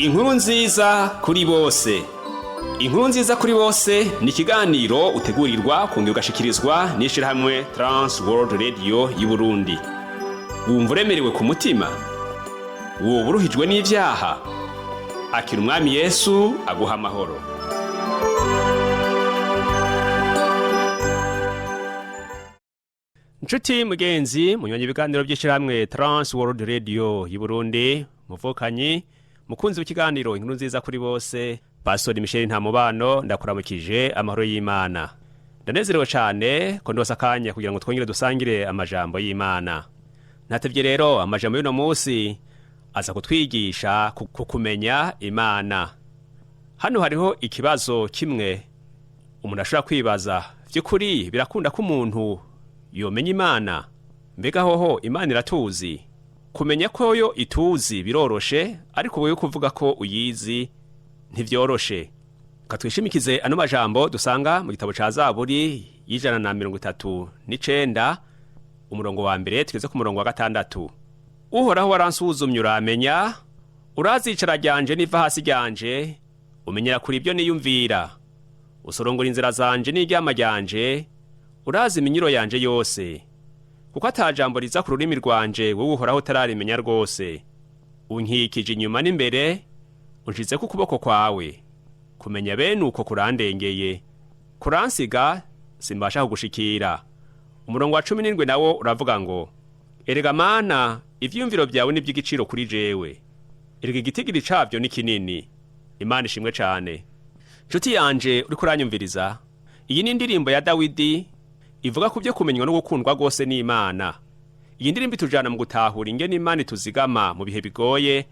Inkuru nziza kuri bose. Inkuru nziza kuri bose ni ikiganiro utegurirwa kongera ugashikirizwa n'ishirahamwe Trans World Radio y'u Burundi. Wumva uremerewe ku mutima? Woba uruhijwe n'ivyaha? Akira umwami Yesu aguha amahoro. Nshuti mugenzi, munyonyi ibiganiro by'ishirahamwe Trans World Radio y'u Burundi, muvukanyi mukunzi w'ikiganiro inkuru nziza kuri bose, Pastor Michel Ntamubano ndakuramukije amahoro y'Imana. Ndanezerewe cyane ko ndose akanya kugira ngo twongere dusangire amajambo y'Imana. Natevye rero amajambo y'uno munsi aza kutwigisha kumenya Imana. Hano hariho ikibazo kimwe umuntu ashobora kwibaza, vy'ukuri birakunda ko umuntu yomenya Imana? Mbega hoho Imana iratuzi? Kumenya ko yo ituzi biroroshe, ariko wowe kuvuga ko uyizi ntivyoroshe. Katwishimikize ano majambo dusanga mu gitabo ca Zaburi y'ijana na 39 umurongo wa mbere tugeze ku murongo wa 6. Uhoraho waransuzumye uramenya, urazicara ryanje niva hasi ryanje, umenyera kuri ibyo niyumvira, usorongora inzira zanje n'iryama ryanje, urazi iminyiro yanje yose. Kuko atajambo riza ku rurimi rwanje wowe uhoraho utararimenya rwose. Unkikije inyuma n'imbere, unshize ku kuboko kwawe. Kumenya bene uko kurandengeye, kuransiga simbasha kugushikira. Umurongo wa 17 nawo uravuga ngo, erega Mana, ivyumviro byawe ni by'igiciro kuri jewe, erega igitigiri cavyo ni kinini. Imana ishimwe cane. Nshuti yanje uri kuranyumviriza, iyi ni indirimbo ya Dawidi ivuga ku byo kumenywa no gukundwa gose n'Imana. Iyi ndirimbo itujana mu gutahura ingene Imana ituzigama mu bihe bigoye,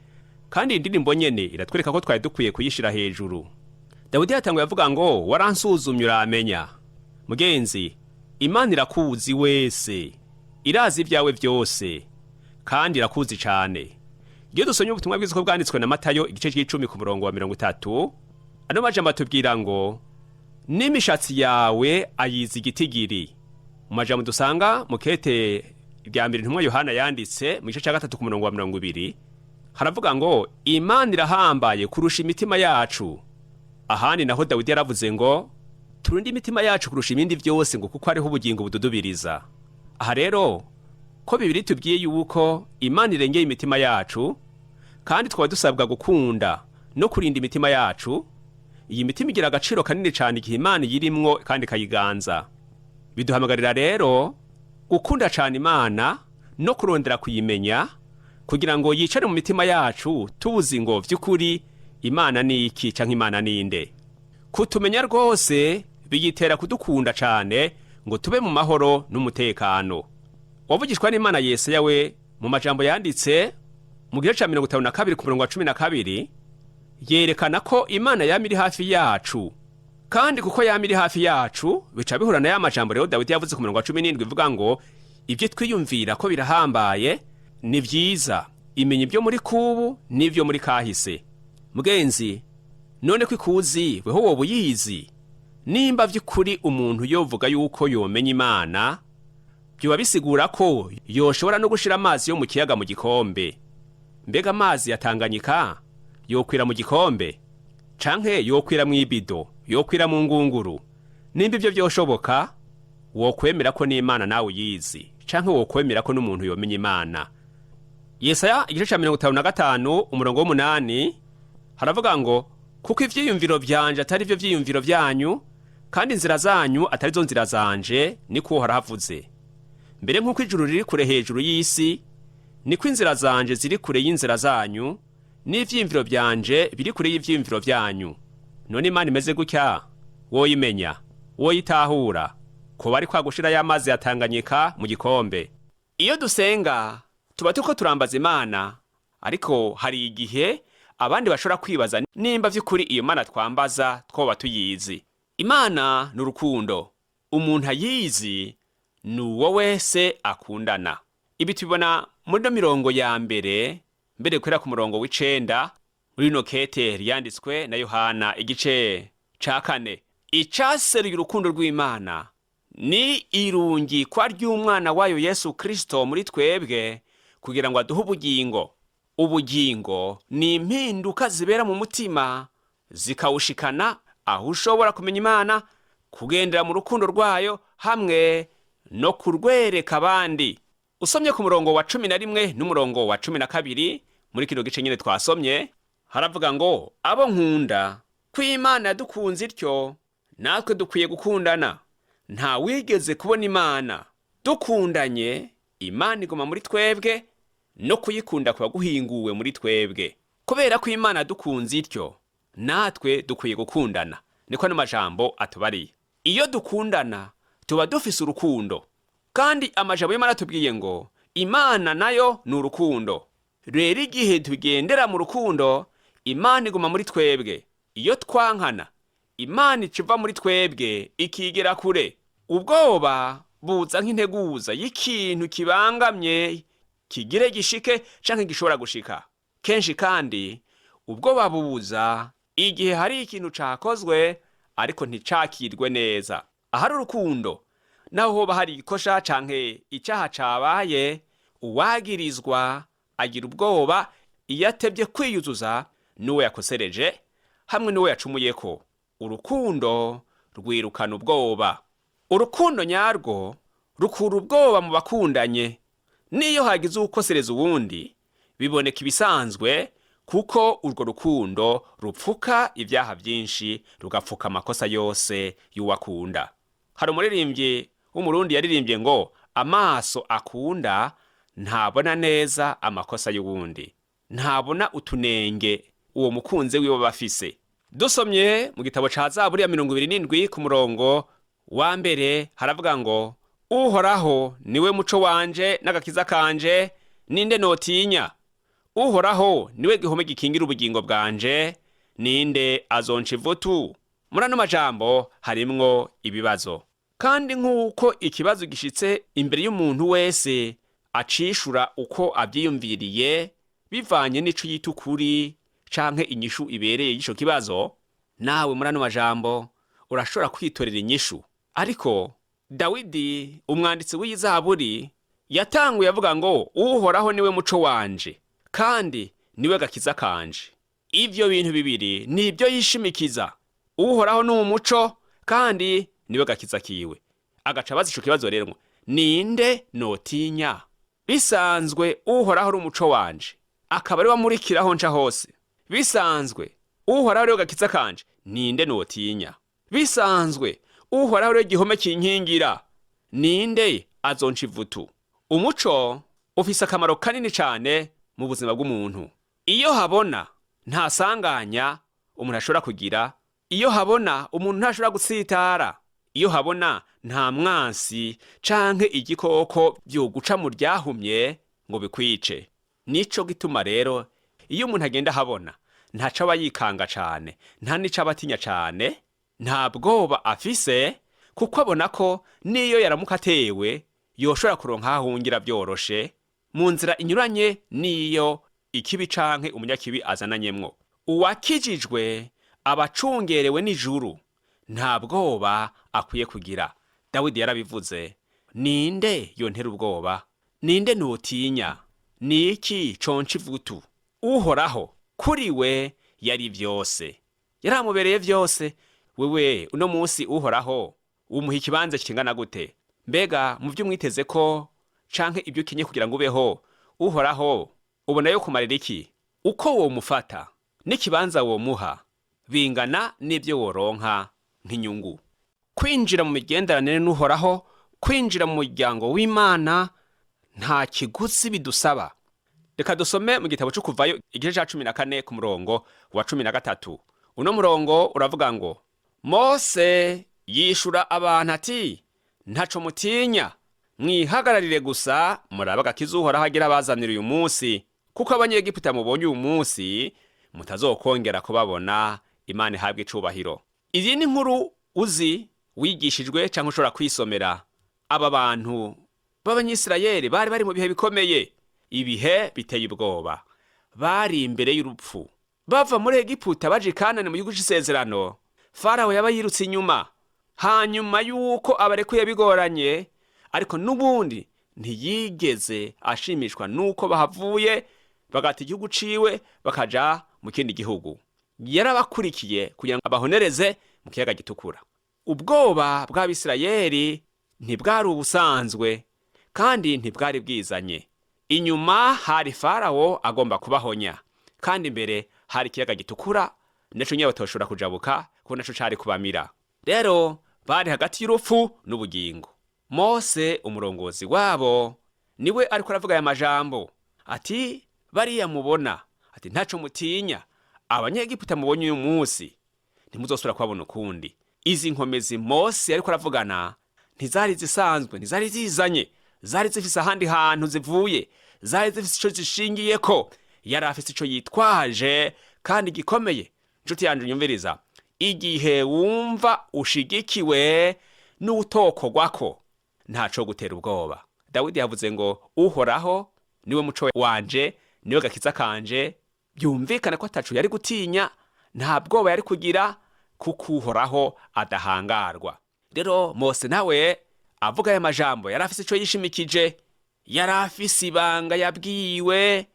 kandi indirimbo nyene iratwereka ko twari dukwiye kuyishira hejuru. Dawidi yatanguye avuga ngo waransuzumye uramenya. Mugenzi, Imana irakuzi wese, irazi ibyawe byose, kandi irakuzi cane. Iyo dusomye ubutumwa bwiza ko bwanditswe na Matayo igice c'10 ku murongo wa 30, ano majambo atubwira ngo n'imishatsi yawe ayizi igitigiri. Mu majambo dusanga mu kete rya mbere ntumwa Yohana yanditse mu gice ca 3 ku murongo wa 20, haravuga ngo Imana irahambaye kurusha imitima yacu. Ahandi naho Dawidi yaravuze ngo turinde imitima yacu kurusha ibindi byose ngo kuko ariho ubugingo bududubiriza. Aha rero ko Bibiliya tubwiye yuko Imana irengeye imitima yacu, kandi twaba dusabwa gukunda no kurinda imitima yacu. Iyi mitima igira agaciro kanini cyane igihe Imana yirimwo kandi kayiganza. Biduhamagarira rero gukunda cyane Imana no kurondera kuyimenya, kugira ngo yicare mu mitima yacu tubuzi ngo vy'ukuri Imana ni iki canke Imana ninde. Kutumenya rwose biyitera kudukunda cyane ngo tube mu mahoro n'umutekano. Wavugishwa n'Imana Yesaya we mu majambo yanditse mu gice ca 52 ku murongo wa 12, yerekana ko Imana yamiri hafi yacu. Kandi kuko yamiri hafi yacu bica bihurana ya majambo rero Dawidi yavuze ku murongo wa 17 ivuga ngo ibyo twiyumvira ko birahambaye ni vyiza, imenya ibyo muri kubu n'ivyo muri kahise. Mugenzi, none ko ikuzi weho wowe uyizi? Nimba vy'ukuri umuntu yovuga yuko yomenya Imana, byo bisigura ko yoshobora no gushira amazi yo mu kiyaga mu gikombe. Mbega amazi ya Tanganyika yokwira mu gikombe? Canke yokwira mu ibido, yokwira mu ngunguru? Nimba ibyo byoshoboka, wokwemera ko n'Imana nawe uyizi, canke wokwemera ko n'umuntu yomenya Imana? Yesaya igice ca 55 umurongo wa 8 haravuga ngo kuko ivyiyumviro vyanje atari byo vyiyumviro vyanyu, kandi inzira zanyu atari zo nzira zanje, niko haravuze. Mbere nk'uko ijuru riri kure hejuru y'isi, niko inzira zanje ziri kure y'inzira zanyu, n'ivyiyumviro vyanje biri kure y'ivyiyumviro vyanyu. None Imana imeze gutya woyimenya, woyitahura, ko bari kwagushira y'amazi ya Tanganyika mu gikombe. Iyo dusenga tuba tuko turambaza Imana, ariko hari igihe abandi bashobora kwibaza nimba vy'ukuri iyo Mana twambaza twoba tuyizi. Imana n'urukundo, umuntu ayizi nuwo wese akundana. Ibi tubibona muri mirongo ya mbere kwera ku murongo w'9 muri no kete yanditswe na Yohana igice ca 4. Icaseruye urukundo rw'Imana ni irungi kwa ry'umwana wayo Yesu Kristo muri twebwe, kugira ngo aduhe ubugingo. ubugingo ni impinduka zibera mu mutima zikawushikana aho ushobora kumenya Imana, kugendera mu rukundo rwayo hamwe no kurwereka abandi. Usomye ku murongo wa 11 n'umurongo wa 12 muri kino gice nyine twasomye, haravuga ngo abo nkunda ko Imana yadukunze ityo natwe dukwiye gukundana. Nta wigeze kubona Imana. Dukundanye Imana iguma muri twebwe no kuyikunda kuba guhinguwe muri twebwe. Kubera ko Imana yadukunze ityo natwe dukwiye gukundana. Niko n'amajambo atubariye. Iyo dukundana tuba dufise urukundo. Kandi amajambo y'Imana atubwiye ngo Imana nayo ni urukundo. Rero igihe tugendera mu rukundo Imana iguma muri twebwe. Iyo twankana Imana iciva muri twebwe ikigera kure. Ubwoba buza nk'integuza y'ikintu kibangamye kigire gishike canke gishobora gushika. Kenshi kandi ubwoba bubuza igihe hari ikintu cakozwe ariko nticakirwe neza. Ahari urukundo naho hoba hari ikosha canke icyaha cabaye, uwagirizwa agira ubwoba iyo atevye kwiyuzuza n'uwo yakosereje hamwe n'uwo yacumuyeko. Urukundo rwirukana ubwoba. Urukundo nyarwo rukura ubwoba mu bakundanye. Niyo hagize ukosereza uwundi biboneka ibisanzwe, kuko urwo rukundo rupfuka ibyaha byinshi rugapfuka amakosa yose y'uwakunda. Hari umuririmbyi w'umurundi yaririmbye ngo amaso akunda ntabona neza amakosa y'uwundi, ntabona utunenge uwo mukunze wiwe bafise. Dusomye mu gitabo ca Zaburi ya 27 ku murongo wa mbere haravuga ngo Uhoraho niwe muco wanje n'agakiza kanje, ninde notinya? Uhoraho niwe gihome gikingira ubugingo bwanje, ninde azonca ivutu? Muri ano majambo harimwo ibibazo. Kandi nk'uko ikibazo gishitse imbere y'umuntu wese acishura uko abyiyumviriye bivanye n'ico yita ukuri canke inyishu ibereye y'icyo kibazo, nawe muri ano majambo urashobora kwitorera inyishu. Ariko Dawidi umwanditsi w'iyi Zaburi yatanguye avuga ngo Uhoraho niwe muco wanje kandi niwe gakiza kanje. Ivyo bintu bibiri nibyo yishimikiza. Uhoraho ni umuco kandi niwe gakiza kiwe. Agaca bazi ico kibazo rero ngo ninde notinya? Bisanzwe Uhoraho ari umuco wanje, akaba ari wamurikiraho nca hose. Bisanzwe Uhoraho ari gakiza kanje, ninde notinya? Bisanzwe Uhoraho ari igihome kinkingira, ninde azonca ivutu? Umuco ufise akamaro kanini cyane mu buzima bw'umuntu. Iyo habona nta sanganya umuntu ashobora kugira, iyo habona umuntu ntashobora gutsitara, iyo habona nta mwansi canke igikoko byoguca mu ryahumye ngo bikwice. Nico gituma rero iyo umuntu agenda habona ntaca aba yikanga cane, nta nica abatinya cane, nta bwoba afise, kuko abona ko niyo yaramuka atewe yoshobora kuronka ahungira byoroshe mu nzira inyuranye niyo ikibi canke umunyakibi azananyemwo. Uwakijijwe abacungerewe n'ijuru, nta bwoba akwiye kugira. Dawidi yarabivuze, ninde yontera ubwoba? Ninde notinya? Niki conca ivutu? Uhoraho kuri we yari vyose, yaramubereye vyose. Wewe uno munsi Uhoraho umuha ikibanza kingana gute? Mbega mu byo mwiteze ko canke ibyo ukenye kugira ngo ubeho, Uhoraho ubona yo kumarira iki? Uko wo mufata n'ikibanza wo muha bingana n'ibyo woronka nk'inyungu. Kwinjira mu migenderanire n'Uhoraho, kwinjira mu muryango w'Imana nta kiguzi bidusaba. Reka dusome mu gitabo cyo Kuvayo igice ca 14 ku murongo wa 13. Uno murongo uravuga ngo Mose yishura abantu ati, ntaco mutinya, mwihagararire gusa murabe agakiza Uhoraho agira abazanira uyu munsi, kuko abanyegiputa mubonye uyu munsi mutazokongera kubabona. Imana ihabwe icubahiro. Iyi ni nkuru uzi wigishijwe cyangwa ushobora kwisomera. Aba bantu b'Abanyisirayeli bari mu bihe bikomeye, ibihe biteye ubwoba. Bari imbere y'urupfu, bava muri Egiputa baje i Kanani mu gihugu c'isezerano. Farawo yaba yirutse inyuma, hanyuma yuko abarekuye bigoranye, ariko n'ubundi ntiyigeze ashimishwa nuko bahavuye bagata igihugu ciwe bakaja mu kindi gihugu. Yarabakurikiye kugira ngo abahonereze mu kiyaga gitukura. Ubwoba bw'Abisirayeli ntibwari ubusanzwe kandi ntibwari bwizanye. Inyuma hari Farawo agomba kubahonya, kandi imbere hari ikiyaga gitukura naco nyine batoshobora kujabuka kuko naco cari kubamira. Rero bari hagati y'urupfu n'ubugingo. Mose umurongozi wabo niwe ariko aravuga aya majambo ati, bariya mubona ati ntaco mutinya, Abanyegiputa mubonye uyu munsi ntimuzosubira kubabona ukundi. Izi nkomezi Mose ariko aravugana ntizari zisanzwe, ntizari zizanye, zari zifise ahandi hantu zivuye, zari zifise ico zishingiyeko. Yari afise ico yitwaje kandi gikomeye. Nshuti yanje nyumviriza, igihe wumva ushigikiwe n'utokogwako ntaco gutera ubwoba. Dawidi yavuze ngo Uhoraho niwe muco wanje, niwe gakiza kanje. Byumvikana ko ataco yari gutinya, nta bwoba yari kugira, kuko Uhoraho adahangarwa. Rero Mose nawe avuga aya majambo yari afise ico yishimikije, yari afise ibanga yabwiwe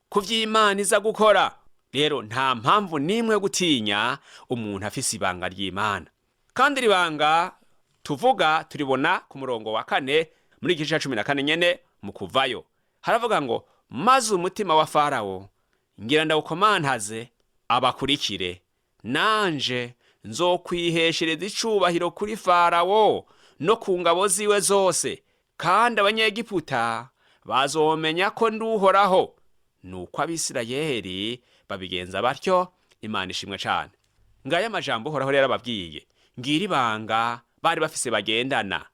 ku vy'Imana iza gukora. Rero nta mpamvu nimwe yo gutinya umuntu afise ibanga ry'Imana. Kandi ribanga tuvuga turibona ku murongo wa 4 muri igice ca 14 nyene mu Kuvayo. Haravuga ngo maze umutima wa Farawo ngira ndawukomantaze abakurikire, nanje nzokwiheshereza icubahiro kuri Farawo no ku ngabo ziwe zose, kandi Abanyegiputa bazomenya ko ndi Uhoraho. Nuko Abisirayeli babigenza batyo. Imana ishimwe cane. Ngaya amajambo Uhoraho rero ababwiye, ngira ibanga bari bafise bagendana.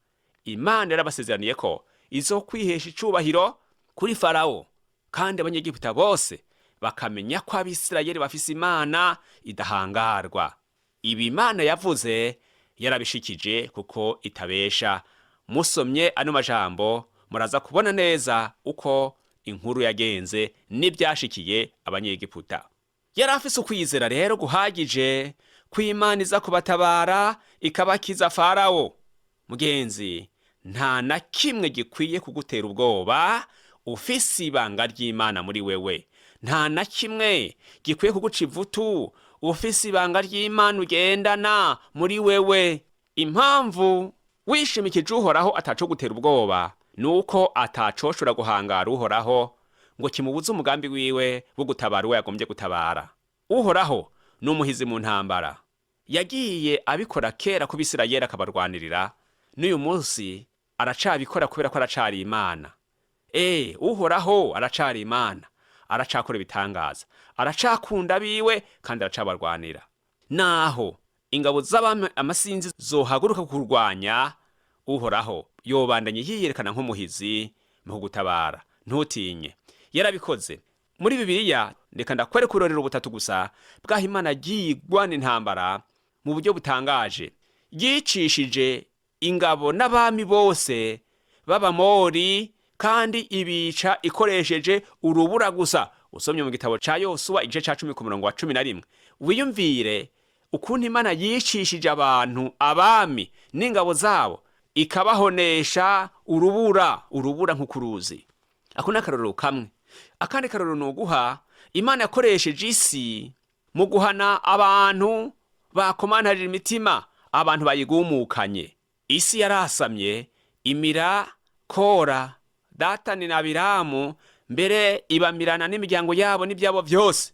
Imana yarabasezeraniye ko izokwihesha icubahiro kuri Farawo, kandi Abanyegiputa bose bakamenya ko Abisirayeli bafise Imana idahangarwa. Ibi Imana yavuze yarabishikije kuko itabesha. Musomye ano majambo muraza kubona neza uko inkuru yagenze n'ibyashikiye Abanyegiputa. Yari afise ukwizera rero guhagije ko Imana iza kubatabara ikabakiza Farawo. Mugenzi, nta na kimwe gikwiye kugutera ubwoba ufise ibanga ry'Imana muri wewe. Nta na kimwe gikwiye kuguca ivutu ufise ibanga ry'Imana ugendana muri wewe. Impamvu wishimikije Uhoraho ataco gutera ubwoba nuko atacoshobora guhangara Uhoraho ngo kimubuze umugambi wiwe wo gutabara uwo yagombye gutabara. Uhoraho n'umuhizi mu ntambara. Yagiye abikora kera ku Bisirayeli akabarwanirira, n'uyu munsi aracabikora kubera ko aracari Imana. Uhoraho aracari Imana, aracakora ibitangaza, aracakunda biwe kandi aracabarwanira. Naho ingabo z'abami amasinzi zohaguruka kurwanya, Uhoraho yobandanye yiyerekana nk'umuhizi mu gutabara. Ntutinye, yarabikoze. Muri Bibiliya ndeka ndakwereka urorero butatu gusa bwaho Imana yigwana intambara mu buryo butangaje. Yicishije ingabo n'abami bose b'Abamori kandi ibica ikoresheje urubura gusa. Usomye mu gitabo ca Yosuwa igice ca 10 ku murongo wa 11, wiyumvire ukuntu Imana yicishije abantu, abami n'ingabo zabo, ikabahonesha urubura nk'ukuruzi. Ako nakarorero kamwe. Akandi karorero nuguha, Imana yakoresheje isi mu guhana abantu bakomantarira imitima, abantu bayigumukanye. Isi yarasamye, imira Kora, Datani na Abiramu, mbere ibamirana n'imiryango yabo n'ibyabo byose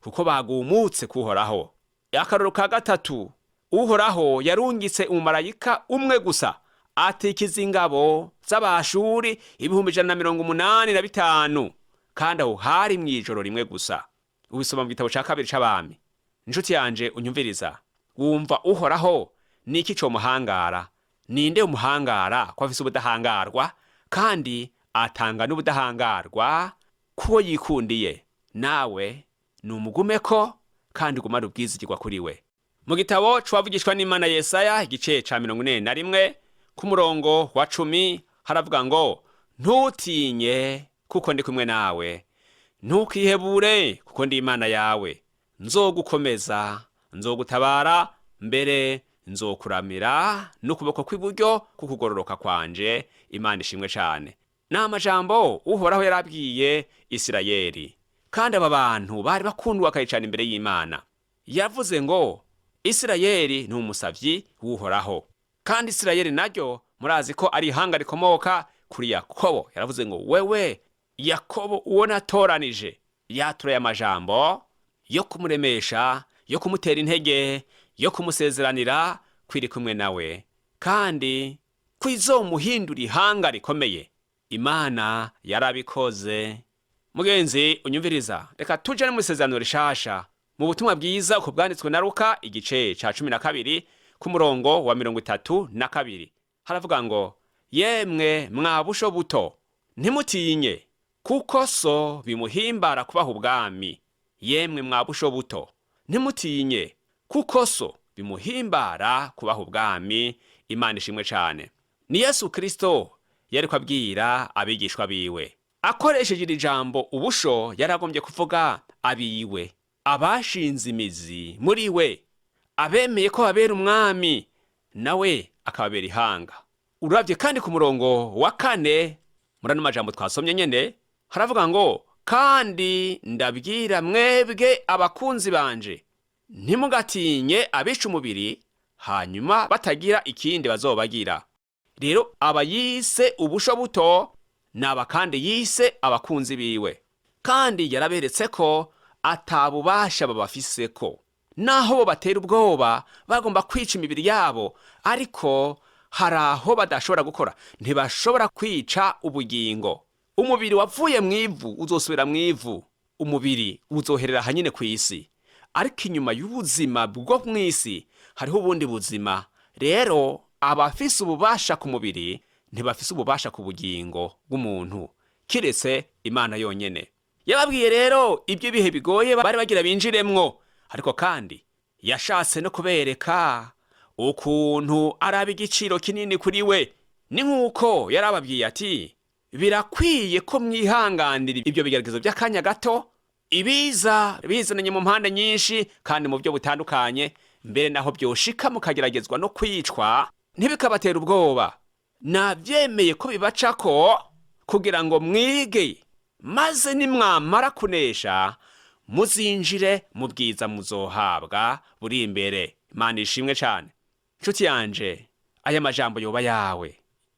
kuko bagumutse kuhoraho. Akarorero ka gatatu, Uhoraho yarungitse umumarayika umwe gusa atikiza ingabo z'Abashuri 185, kandi aho hari mwijoro rimwe gusa. Ubisoma mu gitabo ca 2 c'Abami. Inshuti yanje unyumviriza, wumva Uhoraho niki co muhangara? Ninde umuhangara ko afise ubudahangarwa kandi atanga n'ubudahangarwa kuko yikundiye? Nawe numugumeko kandi gumara ubwizigirwa kuri we. Mu gitabo c'uwavugishwa n'Imana Yesaya igice ca 41 ku murongo wa 10 haravuga ngo, ntutinye kuko ndi kumwe nawe, ntukihebure kuko ndi Imana yawe, nzogukomeza, nzogutabara, mbere nzokuramira n'ukuboko kw'iburyo kukugororoka kwanje. Imana ishimwe cyane. N'amajambo Uhoraho yarabwiye Isirayeli, kandi aba bantu bari bakundwa bakayicana imbere y'Imana. Yavuze ngo Isirayeli ni umusavyi w'Uhoraho, kandi Isirayeli naryo murazi ko ari ihanga rikomoka kuri Yakobo. Yaravuze ngo wewe Yakobo uwo natoranije. Yaturaye amajambo yo kumuremesha, yo kumutera intege, yo kumusezeranira kwiri kumwe nawe, kandi kwizomuhindura ihanga rikomeye. Imana yarabikoze. Mugenzi unyumviriza, reka tuje mu isezerano rishasha mu butumwa bwiza uko bwanditswe na Luka igice ca 12 ku murongo wa 32. Haravuga ngo yemwe mwabusho buto ntimutinye, kuko so bimuhimbara kubaha ubwami. Yemwe mwabusho buto ntimutinye, kuko so bimuhimbara kubaha ubwami. Imana ishimwe cyane. Ni Yesu Kristo yariko abwira abigishwa biwe. Akoresheje iri jambo ubusho yaragombye kuvuga abiwe, abashinze imizi muri we, abemeye ko babera umwami, nawe akababera ihanga. Uravye kandi ku murongo wa 4 muri ano majambo twasomye nyene, haravuga ngo kandi ndabwira mwebwe abakunzi banje, ntimugatinye abica umubiri hanyuma batagira ikindi bazobagira. Rero abayise ubusho buto naba kandi yise abakunzi biwe, kandi yaraberetse ko atabubasha babafiseko, naho bo batera ubwoba bagomba kwica imibiri yabo, ariko haraho badashobora gukora. Ntibashobora kwica ubugingo. Umubiri wavuye mwivu uzosubira mwivu, umubiri uzoherera hanyine ku isi, ariko inyuma y'ubuzima bwo mwisi hariho ubundi buzima. Rero abafise ububasha ku mubiri ntibafise ububasha ku bugingo bw'umuntu kiretse Imana yonyene. Yababwiye rero ibyo bihe bigoye bari bagira binjiremwo, ariko kandi yashatse no kubereka ukuntu araba igiciro kinini kuri we. Ni nk'uko yarababwiye ati birakwiye ko mwihanganira ibyo bigeragezo by'akanya gato, ibiza bizananye mu mpande nyinshi kandi mu byo butandukanye, mbere naho byoshika mukageragezwa no kwicwa ntibikabatera ubwoba. Navyemeye ko bibacako kugira ngo mwige, maze nimwamara kunesha muzinjire mu bwiza muzohabwa buri imbere. Imana ishimwe cyane. Nshuti yanje, aya majambo yoba yawe.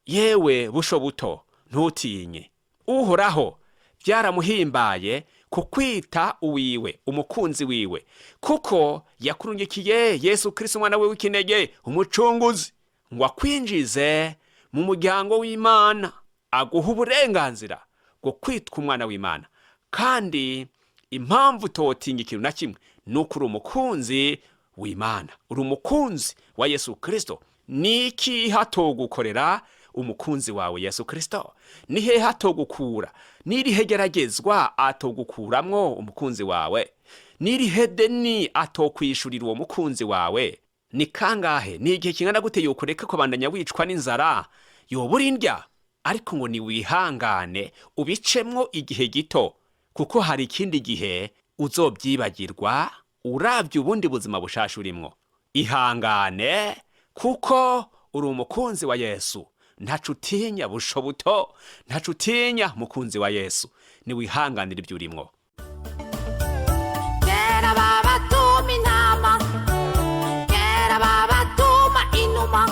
Yewe busho buto ntutinye, Uhoraho byaramuhimbaye kukwita uwiwe, umukunzi wiwe, kuko yakurungikiye Yesu Kristo umwana we w'ikinege, umucunguzi, ngo akwinjize mu muryango w'Imana, aguha uburenganzira bwo kwitwa umwana w'Imana. Kandi impamvu totinga ikintu na kimwe nuko uri umukunzi w'Imana, uri umukunzi wa Yesu Kristo. Niki hatogukorera umukunzi wawe Yesu Kristo? Ni he hatogukura? Nirihe geragezwa atogukuramwo umukunzi wawe? Nirihe deni atokwishurira uwo mukunzi wawe? Ni kangahe, ni igihe kingana gute yokureka kubandanya wicwa n'inzara, yobura indya, ariko ngo ni wihangane ubicemwo igihe gito, kuko hari ikindi gihe uzobyibagirwa uravye ubundi buzima bushasha urimwo. Ihangane, kuko uri umukunzi wa Yesu. Ntacutinya busho buto, ntacutinya mukunzi wa Yesu. Ni wihanganira ibyo urimwo. Kera babatuma intama, kera babatuma inuma,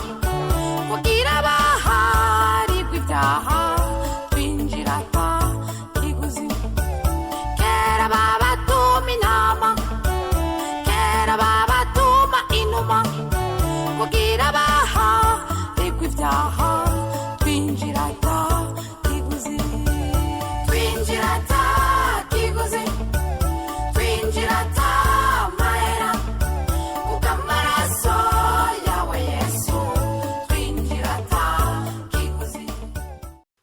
kugira baharigwe ibyaha twinjira nta kiguzi. Kera babatuma intama, kera babatuma inuma, kugira baharigwe ibyaha twinjira nta kiguzi. Twinjira nta kiguzi, twinjira nta mahera, kubw'amaraso yawe Yesu, twinjira nta kiguzi.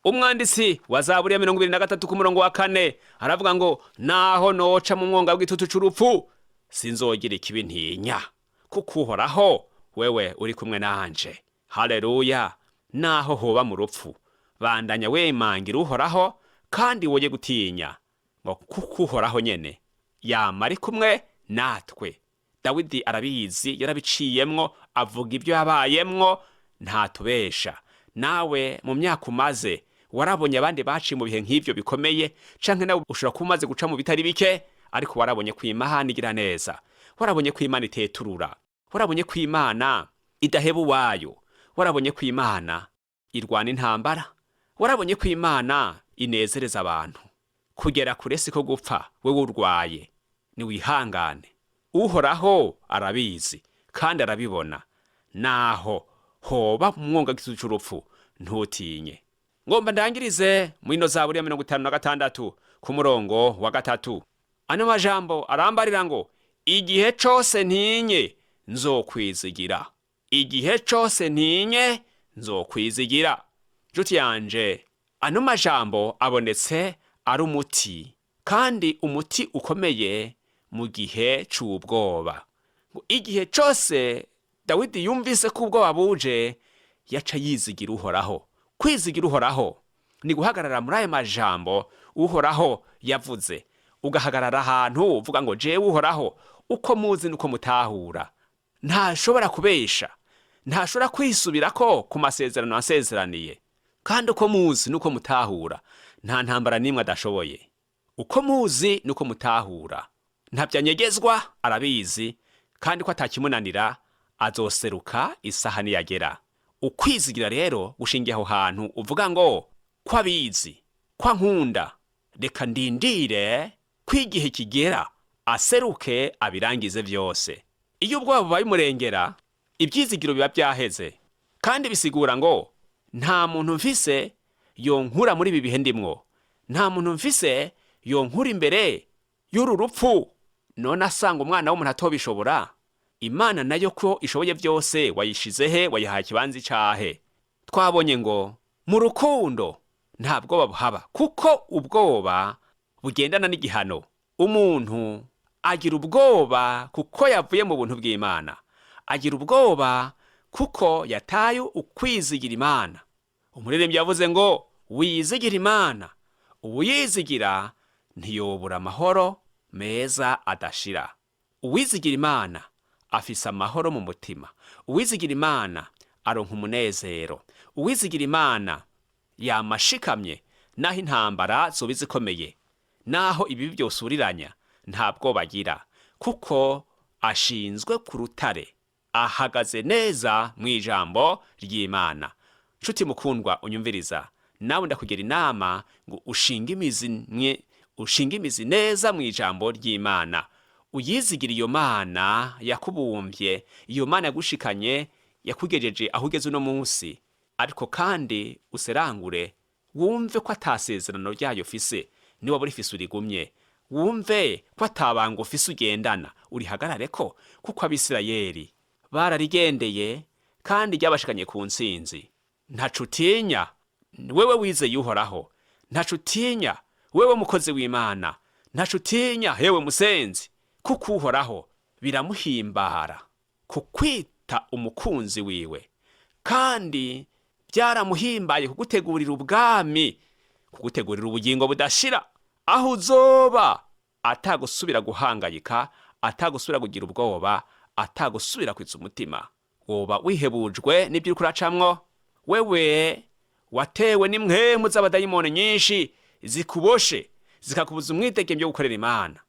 Umwanditsi wa Zaburi ya 23 ku murongo wa 4 aravuga ngo naho noca mu mwonga w'igitutu c'urupfu sinzogira ikibi ntinya, kuko Uhoraho wewe uri kumwe nanje. Haleluya. Naho hoba mu rupfu bandanya wemangira Uhoraho, kandi woye gutinya, ngo kuko Uhoraho nyene yama ari kumwe natwe. Dawidi arabizi, yarabiciyemwo, avuga ibyo yabayemwo, ntatubesha. Nawe mu myaka umaze warabonye abandi baciye mu bihe nk'ivyo bikomeye, canke nawe ushobora kuba umaze guca mu bitari bike, ariko warabonye ko Imana igira neza, warabonye ko Imana iteturura, warabonye ko Imana idaheba uwayo, warabonye ko Imana irwana intambara, warabonye ko Imana inezereza abantu. Kugera kure siko gupfa, wewe urwaye ni wihangane. Uhoraho arabizi kandi arabibona, naho hoba mwonga gisu c'urupfu ntutinye. Ngomba ndangirize mwino Zaburi ya 56 ku murongo wa 3. Ano majambo arambarira ngo igihe cose ntinye nzokwizigira, igihe cose ntinye nzokwizigira. Juti yanje, ano majambo abonetse ari umuti, kandi umuti ukomeye mu gihe c'ubwoba. Igihe cose Dawidi yumvise ko ubwoba buje, yaca yizigira Uhoraho. Kwizigira Uhoraho ni guhagarara muri ayo majambo Uhoraho yavuze, ugahagarara ahantu uvuga ngo jewe Uhoraho uko muzi nuko mutahura. Ntashobora kubesha, ntashobora kwisubirako ku masezerano ansezeraniye, kandi uko muzi nuko mutahura. Nta ntambara nimwe adashoboye. Uko muzi nuko mutahura, ntavyanyegezwa, arabizi, kandi ko atakimunanira azoseruka isaha niyagera. Ukwizigira rero gushingiye aho hantu uvuga ngo ko abizi, ko nkunda, reka ndindire kwigihe kigera aseruke abirangize vyose. Iyo ubwoba bubaye umurengera, ibyizigiro biba byaheze, kandi bisigura ngo nta muntu mfise yonkura muri ibi bihe ndimwo, nta muntu mfise yonkura imbere y'uru rupfu. None asanga umwana w'umuntu atobishobora, Imana nayo ko ishoboye byose wayishizehe, wayihaye ikibanza icahe. Twabonye ngo mu rukundo nta bwoba buhaba, kuko ubwoba bugendana n'igihano. Umuntu agira ubwoba kuko yavuye mu buntu bw'Imana, agira ubwoba kuko yataye ukwizigira Imana. Umuririmbyi yavuze ngo wizigira Imana, uwizigira ntiyobura amahoro meza adashira. Uwizigira Imana afise amahoro mu mutima, uwizigira Imana aronka umunezero, uwizigira Imana yamashikamye naho intambara zoba zikomeye, naho ibibi byose uriranya nta bwoba agira, kuko ashinzwe ku rutare, ahagaze neza mu ijambo ry'Imana. Nshuti mukundwa unyumviriza, nawe ndakugira inama ngo ushinge imizi neza mu ijambo ry'Imana. Uyizigira iyo Mana yakubumbye, iyo Mana yagushikanye, yakugejeje aho ugeze uno munsi, ariko kandi userangure, wumve ko atasezerano ryayo ufise, niba buri fise urigumye, wumve ko atabanga ufise ugendana, urihagarareko, kuko Abisirayeli bararigendeye kandi ryabashikanye ku ntsinzi. Ntaco utinya wewe wizeye Uhoraho, ntaco utinya wewe mukozi w'Imana, ntaco utinya hewe musenzi, kuko Uhoraho biramuhimbara kukwita umukunzi wiwe, kandi byaramuhimbaye kugutegurira ubwami, kugutegurira ubugingo budashira, aho uzoba atagusubira guhangayika, atagusubira kugira ubwoba, atagusubira kwitsa umutima. Woba wihebujwe n'ibyo uriko uracamwo, wewe watewe n'impwemu z'abadayimoni nyinshi zikuboshe, zikakubuza umwidegemvyo wo gukorera Imana,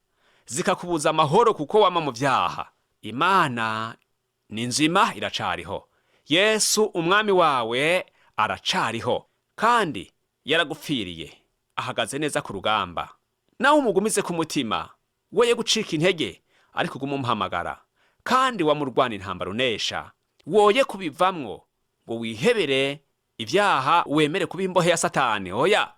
zikakubuza amahoro kuko wama mu vyaha. Imana ni nzima, iracariho. Yesu umwami wawe aracariho, kandi yaragupfiriye, ahagaze neza ku rugamba. Nawe umugumize ku mutima, weye gucika intege, ariko gumuhamagara, kandi wamurwana intambara unesha. Woye kubivamwo ngo wihebere ivyaha, wemere kuba imbohe ya Satani. Oya,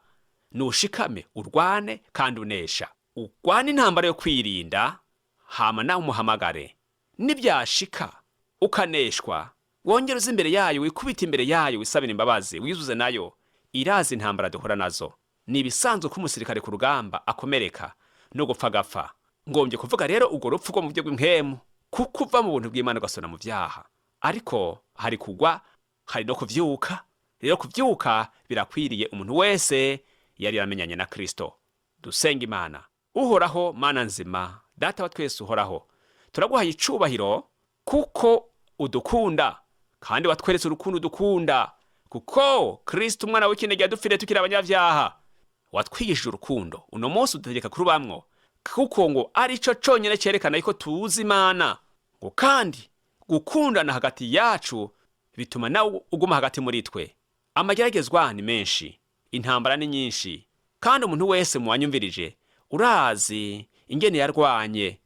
nushikame urwane kandi unesha. Urwane intambara yo kwirinda, hama nawe umuhamagare. Nibyashika ukaneshwa, wongere uze imbere yayo, wikubita imbere yayo, wisabire imbabazi, wizuze nayo. Irazi intambara duhora nazo, ni ibisanzwe ko umusirikare ku rugamba akomereka no gupfa gapfa. Ngombye kuvuga rero urwo rupfu rwo mu buryo bw'impwemu, kuko uva mu buntu bw'Imana ugasona mu vyaha. Ariko hari kugwa, hari no kuvyuka. Rero kuvyuka birakwiriye umuntu wese yari yaramenyanye na Kristo. Dusenga Imana. Uhoraho Mana nzima, Data wa twese uhoraho, turaguhaye icubahiro kuko udukunda, kandi watweretse urukundo udukunda, kuko Kristo umwana w'ikinege yadupfiriye tukiri abanyavyaha. Watwigishije urukundo, uno munsi udutegeka kurubamwo, kuko ngo arico conyene cerekana yuko tuzi Imana. Ngo kandi gukundana hagati yacu bituma nawe uguma hagati muri twe. Amageragezwa ni menshi, intambara ni nyinshi, kandi umuntu wese muwanyumvirije urazi ingene yarwanye,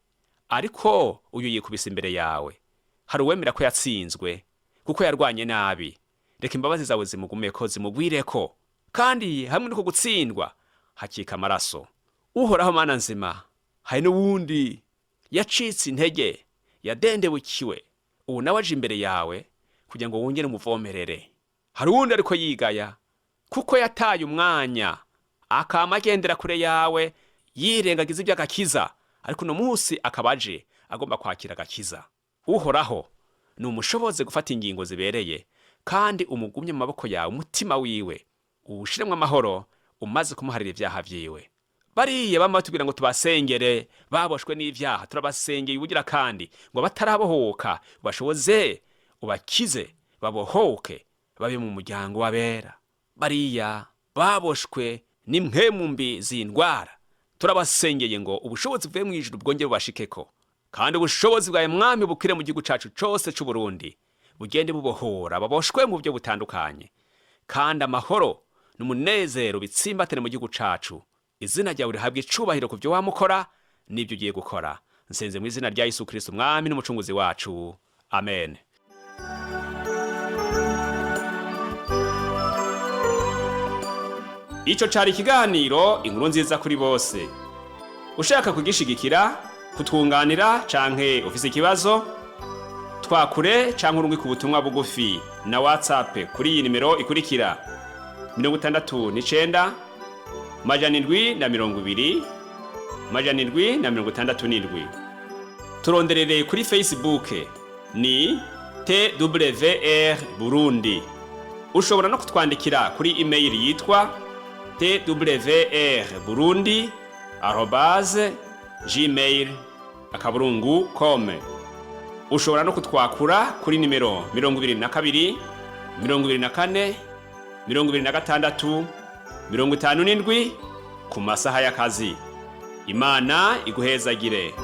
ariko uyu yikubise imbere yawe. Hari uwemera ko yatsinzwe kuko yarwanye nabi. Reka imbabazi zawe zimugumeko, zimugwireko, kandi hamwe no gutsindwa hakika amaraso. Uhoraho Mana nzima, hari n'uwundi yacitse intege, yadendebukiwe, ubu nawe aje imbere yawe kugira ngo wongere umuvomerere. Hari uwundi ariko yigaya kuko yataye umwanya, akama agendera kure yawe, yirengagiza iby'agakiza, ariko uno munsi akabaje agomba kwakira agakiza. Uhoraho ni umushoboze gufata ingingo zibereye, kandi umugumye mu maboko yawe umutima wiwe, uwushiremwe amahoro, umaze kumuharira ivyaha vyiwe. Bariya bama batubwira ngo tubasengere baboshwe n'ivyaha, turabasengeye ubugira kandi ngo batarabohoka bashoboze ubakize, babohoke, babe mu muryango w'abera. Bariya baboshwe n'impwemu mbi z'indwara, turabasengeye ngo ubushobozi bwe mwijuru bwongere bubashikeko, kandi ubushobozi bwawe Mwami bukire mu gihugu cacu cose c'u Burundi, bugende bubohora baboshwe mu buryo butandukanye, kandi amahoro n'umunezero bitsimbatane mu gihugu cacu. Izina ryawe rihabwe icubahiro ku byo wamukora n'ibyo ugiye gukora. Nsenze mu izina rya Yesu Kristo Mwami n'umucunguzi wacu, amen. Ico cari ikiganiro inkuru nziza kuri bose. Ushaka kugishigikira, kutwunganira canke ufise ikibazo, twakure canke urungike ubutumwa bugufi na WhatsApp kuri iyi nimero ikurikira: 69 720 767. Turonderere kuri Facebook ni TWR Burundi. Ushobora no kutwandikira kuri email yitwa twrburundi@gmail.com. Ushobora no kutwakura kuri nimero 22 24 26 57 ku masaha y'akazi. Imana iguhezagire.